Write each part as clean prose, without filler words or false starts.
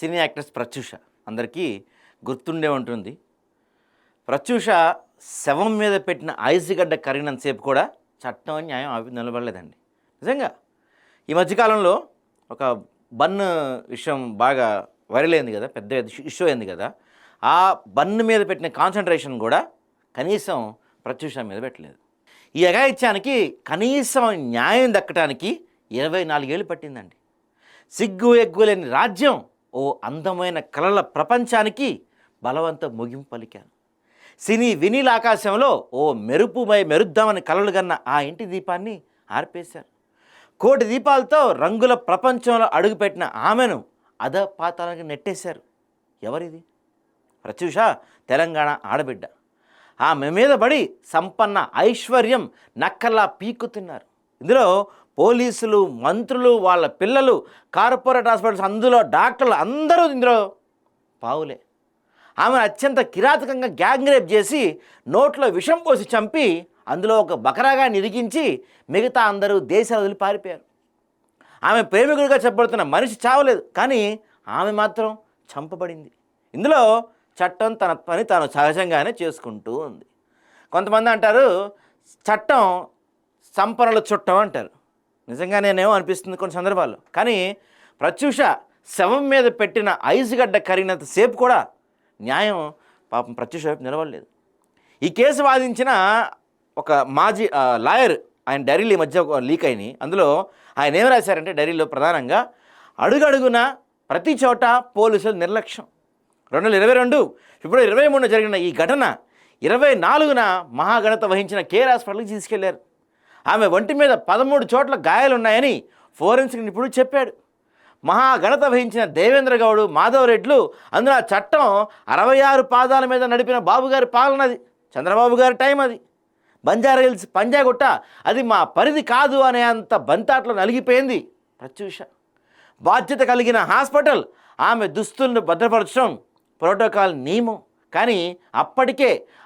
సినీ actress Pratyusha అందరికీ గుర్తుండే ఉంటుంది. ప్రత్యూష శవం మీద పెట్టిన ఐసుగడ్డ కరిగినంతసేపు కూడా చట్టం న్యాయం అవి నిలబడలేదండి. నిజంగా ఈ మధ్యకాలంలో ఒక బన్ విషయం బాగా వైరల్ అయింది కదా, పెద్ద ఇష్యూ అయింది కదా. ఆ బన్ మీద పెట్టిన కాన్సన్ట్రేషన్ కూడా కనీసం ప్రత్యూష మీద పెట్టలేదు. ఈ అఘాయిత్యానికి కనీసం న్యాయం దక్కడానికి 24 ఏళ్ళు పట్టిందండి. సిగ్గు ఎగ్గులేని రాజ్యం ఓ అందమైన కళల ప్రపంచానికి బలవంత ముగింపు పలికాను. సినీ వినీల ఆకాశంలో ఓ మెరుపుమై మెరుద్దామని కలలు గన్న ఆ ఇంటి దీపాన్ని ఆర్పేశారు. కోటి దీపాలతో రంగుల ప్రపంచంలో అడుగుపెట్టిన ఆమెను అధపాతాలకు నెట్టేశారు. ఎవరిది? ప్రత్యూష తెలంగాణ ఆడబిడ్డ. ఆమె మీద పడి సంపన్న ఐశ్వర్యం నక్కల్లా పీక్కుతున్నారు. ఇందులో పోలీసులు, మంత్రులు, వాళ్ళ పిల్లలు, కార్పొరేట్ హాస్పిటల్స్, అందులో డాక్టర్లు అందరూ ఇందులో పావులే. ఆమెను అత్యంత కిరాతకంగా గ్యాంగ్ రేప్ చేసి నోట్లో విషం పోసి చంపి అందులో ఒక బకరాగా నిరిగించి మిగతా అందరూ దేశాలు వదిలి పారిపోయారు. ఆమె ప్రేమికుడిగా చెప్పబడుతున్న మనిషి చావలేదు, కానీ ఆమె మాత్రం చంపబడింది. ఇందులో చట్టం తన పని తాను సహజంగానే చేసుకుంటూ ఉంది. కొంతమంది అంటారు చట్టం సంపన్నుల చుట్టం అంటారు. నిజంగానేమో అనిపిస్తుంది కొన్ని సందర్భాల్లో. కానీ ప్రత్యూష శవం మీద పెట్టిన ఐసుగడ్డ కరిగినంత సేపు కూడా న్యాయం పాపం ప్రత్యూష వైపు నిలవలేదు. ఈ కేసు వాదించిన ఒక మాజీ లాయర్, ఆయన డైరీలు ఈ మధ్య లీక్ అయినాయి. అందులో ఆయన ఏం రాశారంటే, డైరీలో ప్రధానంగా అడుగడుగున ప్రతి చోట పోలీసుల నిర్లక్ష్యం. 2022 ఫిబ్రవరి 23 జరిగిన ఈ ఘటన 24న మహాఘనత వహించిన కేర్ హాస్పిటల్కి తీసుకెళ్లారు. ఆమె ఒంటి మీద 13 చోట్ల గాయాలున్నాయని ఫోరెన్సిక్ నిపుణుడు చెప్పాడు. మహాఘనత వహించిన దేవేంద్ర గౌడ్, మాధవ్ రెడ్లు, అందులో ఆ చట్టం 66 పాదాల మీద నడిపిన బాబుగారి పాలనది, చంద్రబాబు గారి టైం అది. బంజారా హిల్స్ పంజాగుట్ట అది మా పరిధి కాదు అనే అంత బంతాట్లో నలిగిపోయింది ప్రత్యూష. బాధ్యత కలిగిన హాస్పిటల్ ఆమె దుస్తులను భద్రపరచడం ప్రోటోకాల్ నియమం. కానీ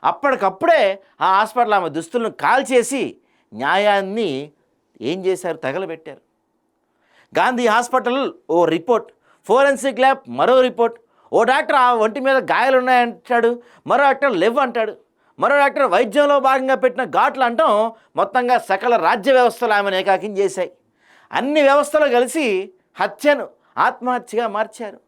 అప్పటికప్పుడే ఆ హాస్పిటల్ ఆమె దుస్తులను కాల్చేసి న్యాయాన్ని ఏం చేశారు? తగలబెట్టారు. గాంధీ హాస్పిటల్ ఓ రిపోర్ట్, ఫోరెన్సిక్ ల్యాబ్ మరో రిపోర్ట్. ఓ డాక్టర్ ఆ ఒంటి మీద గాయాలు ఉన్నాయంటాడు, మరో డాక్టర్ లేవు అంటాడు, మరో డాక్టర్ వైద్యంలో భాగంగా పెట్టిన ఘాట్లు అంటాం. మొత్తంగా సకల రాజ్య వ్యవస్థలు ఆమెను ఏకాకిం చేశాయి. అన్ని వ్యవస్థలు కలిసి హత్యను ఆత్మహత్యగా మార్చారు.